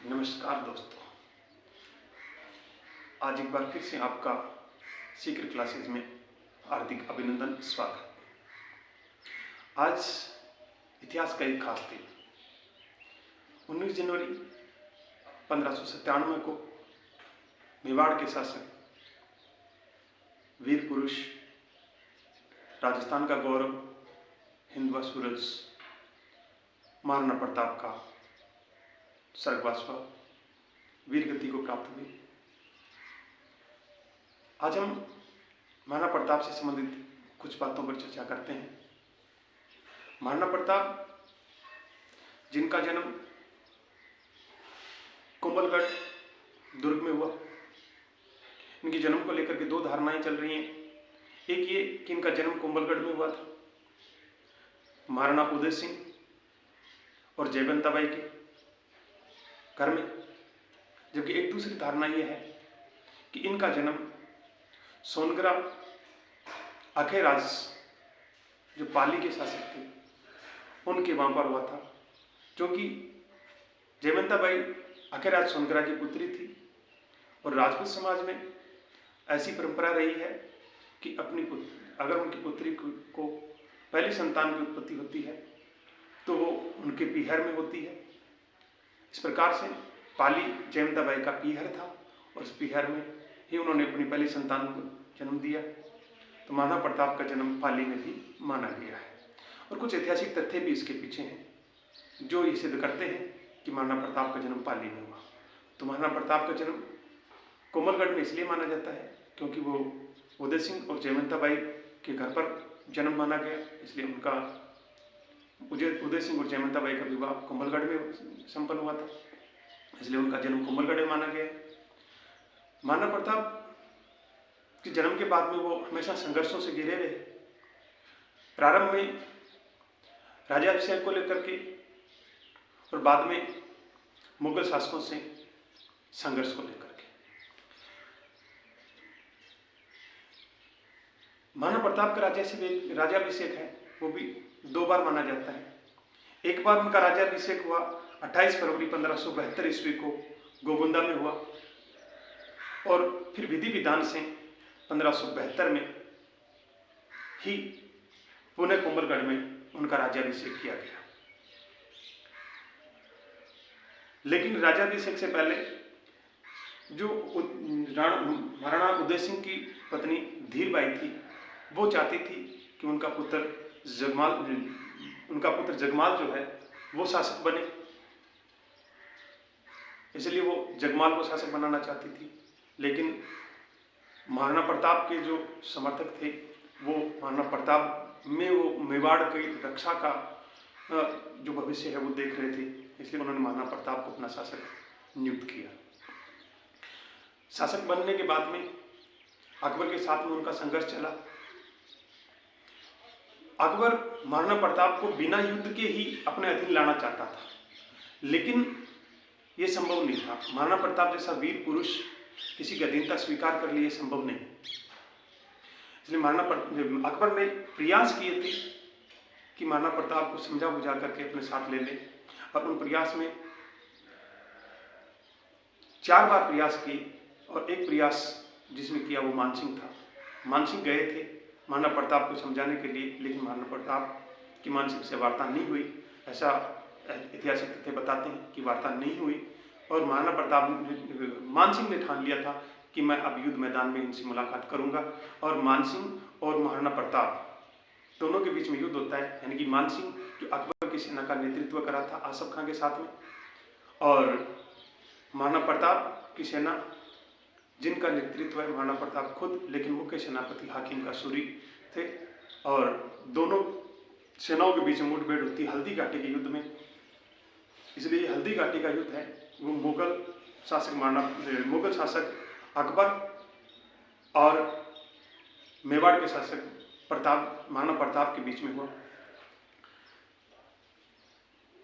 नमस्कार दोस्तों, आज एक बार फिर से आपका सीक्रेट क्लासेस में हार्दिक अभिनंदन, स्वागत। आज इतिहास का एक खास दिन 19 जनवरी 1597 को मेवाड़ के शासक, वीर पुरुष, राजस्थान का गौरव, हिंदवा सूरज महाराणा प्रताप का स्वर्गवास वीर गति को प्राप्त हुई। आज हम महाराणा प्रताप से संबंधित कुछ बातों पर चर्चा करते हैं। महाराणा प्रताप, जिनका जन्म कुंभलगढ़ दुर्ग में हुआ, इनके जन्म को लेकर के दो धारणाएं चल रही हैं। एक ये कि इनका जन्म कुंभलगढ़ में हुआ था, महाराणा उदय सिंह और जयवंता बाई के घर में, जबकि एक दूसरी धारणा यह है कि इनका जन्म सोनगरा अखेराज, जो पाली के शासक थे, उनके वहां पर हुआ था। क्योंकि जयवंता बाई अखेराज सोनगरा की पुत्री थी और राजपूत समाज में ऐसी परंपरा रही है कि अगर उनकी पुत्री को पहली संतान की उत्पत्ति होती है तो वो उनके पीहर में होती है। इस प्रकार से पाली जयवंता बाई का पीहर था और उस पीहर में ही उन्होंने अपनी पहली संतान को जन्म दिया। तो महाराणा प्रताप का जन्म पाली में भी माना गया है और कुछ ऐतिहासिक तथ्य भी इसके पीछे हैं जो ये सिद्ध करते हैं कि महाराणा प्रताप का जन्म पाली में हुआ। तो महाराणा प्रताप का जन्म कोमलगढ़ में इसलिए माना जाता है क्योंकि वो उदय सिंह और जयवंता बाई के घर पर जन्म माना गया, इसलिए उनका उदय सिंह और जयवंता बाई का विवाह कोमलगढ़ में संपन्न हुआ था, इसलिए उनका जन्म कोमलगढ़ में माना गया। महाराणा प्रताप के जन्म के बाद में वो हमेशा संघर्षों से घिरे रहे। प्रारंभ में राज्याभिषेक को लेकर के और बाद में मुगल शासकों से संघर्ष को लेकर के। महाराणा प्रताप का राज्याभिषेक है वो भी दो बार माना जाता है। एक बार उनका राज्याभिषेक हुआ 28 फरवरी 1572 ईस्वी को गोगुंदा में हुआ और फिर विधि विधान से 1572 में ही पुणे कुंभलगढ़ में उनका राज्याभिषेक किया गया। लेकिन राज्याभिषेक से पहले जो महाराणा उदय सिंह की पत्नी धीरबाई थी, वो चाहती थी कि उनका पुत्र जगमाल जो है वो शासक बने, इसलिए वो जगमाल को शासक बनाना चाहती थी। लेकिन महाराणा प्रताप के जो समर्थक थे वो महाराणा प्रताप में वो मेवाड़ की रक्षा का जो भविष्य है वो देख रहे थे, इसलिए उन्होंने महाराणा प्रताप को अपना शासक नियुक्त किया। शासक बनने के बाद में अकबर के साथ में उनका संघर्ष चला। अकबर महाराणा प्रताप को बिना युद्ध के ही अपने अधीन लाना चाहता था, लेकिन यह संभव नहीं था। महाराणा प्रताप जैसा वीर पुरुष किसी की अधीनता स्वीकार कर लिए संभव नहीं, इसलिए अकबर ने प्रयास किए थे कि महाराणा प्रताप को समझा बुझा करके अपने साथ ले ले, और उन प्रयास में 4 बार प्रयास किए और एक प्रयास जिसमें किया वो मानसिंह था। मानसिंह गए थे महाराणा प्रताप को समझाने के लिए, लेकिन महाराणा प्रताप की मानसिंह से वार्ता नहीं हुई। ऐसा ऐतिहासिक तथ्य बताते हैं कि वार्ता नहीं हुई और महाराणा प्रताप मानसिंह ने ठान लिया था कि मैं अब युद्ध मैदान में इनसे मुलाकात करूंगा। और मानसिंह और महाराणा प्रताप दोनों के बीच में युद्ध होता है, यानी कि मानसिंह जो अकबर की सेना का नेतृत्व करा था आसफ खां के साथ में, और महाराणा प्रताप की सेना जिनका नेतृत्व है महाराणा प्रताप खुद, लेकिन मुख्य सेनापति हाकिम का सूरी थे, और दोनों सेनाओं के बीच में मुठभेड़ होती हल्दी घाटी के युद्ध में। इसलिए हल्दी घाटी का युद्ध है वो मुगल शासक अकबर और मेवाड़ के शासक महाराणा प्रताप के बीच में हुआ।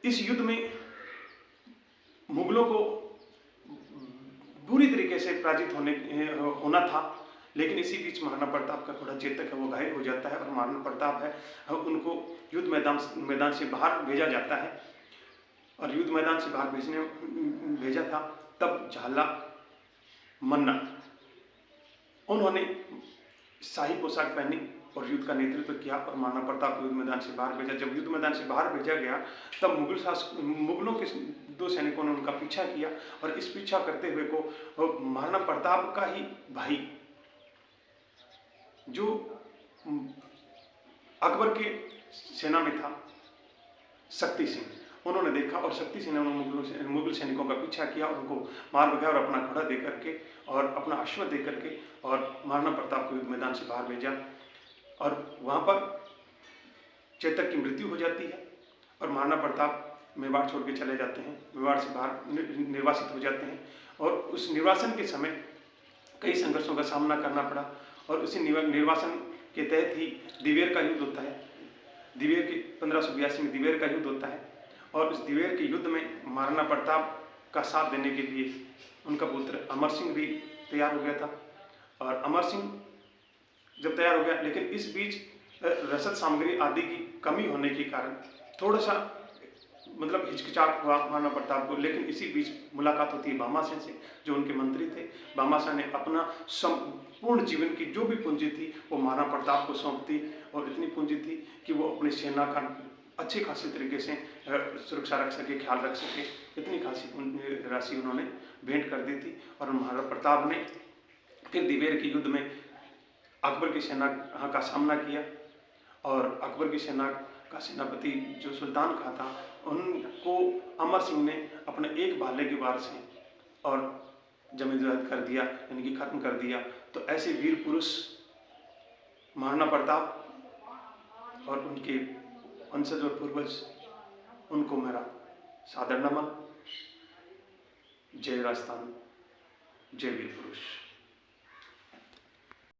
इस युद्ध में मुगलों को बुरी तरीके से पराजित होना था, लेकिन इसी बीच महाराणा प्रताप का थोड़ा चेतक है वो घायल हो जाता है और महाराणा प्रताप है उनको युद्ध मैदान से बाहर भेजा जाता है। और युद्ध मैदान से बाहर भेजा था, तब झाला मन्ना उन्होंने शाही पोशाक पहनी और युद्ध का नेतृत्व किया और महाराणा प्रताप को युद्ध मैदान से बाहर भेजा। जब युद्ध मैदान से बाहर भेजा गया तब मुगलों के 2 सैनिकों ने उनका पीछा किया और इस पीछा करते हुए को महाराणा प्रताप का ही भाई जो अकबर के सेना में था, शक्ति सिंह, उन्होंने देखा और शक्ति सिंह ने मुगल सैनिकों का पीछा किया और उनको मार भगाया और अपना घोड़ा दे करके और अपना अश्व दे करके और महाराणा प्रताप को युद्ध मैदान से बाहर भेजा और वहाँ पर चेतक की मृत्यु हो जाती है और महाराणा प्रताप मेवाड़ छोड़ के चले जाते हैं, मेवाड़ से बाहर निर्वासित हो जाते हैं और उस निर्वासन के समय कई संघर्षों का सामना करना पड़ा और उसी निर्वासन के तहत ही दिवेर का युद्ध होता है। दिवेर के 1582 में दिवेर का युद्ध होता है और उस दिवेर के युद्ध में महाराणा प्रताप का साथ देने के लिए उनका पुत्र अमर सिंह भी तैयार हो गया था और अमर सिंह जब तैयार हो गया, लेकिन इस बीच रसद सामग्री आदि की कमी होने के कारण थोड़ा सा मतलब हिचकिचाहट हुआ महाराणा प्रताप को। लेकिन इसी बीच मुलाकात होती है भामाशाह से, जो उनके मंत्री थे। भामाशाह ने अपना संपूर्ण जीवन की जो भी पूंजी थी वो महाराणा प्रताप को सौंप दी और इतनी पूंजी थी कि वो अपनी सेना का अच्छी खासी तरीके से सुरक्षा रख सके, ख्याल रख सके, इतनी खासी राशि उन्होंने भेंट कर दी थी। और महाराणा प्रताप ने फिर दिवेर के युद्ध में अकबर की सेना का सामना किया और अकबर की सेना का सेनापति जो सुल्तान खां था उनको अमर सिंह ने अपने एक भाले के वार से और जमींदार कर दिया, यानी कि खत्म कर दिया। तो ऐसे वीर पुरुष महाराणा प्रताप और उनके वंशज और पूर्वज, उनको मेरा सादर नमन। जय राजस्थान, जय वीर पुरुष।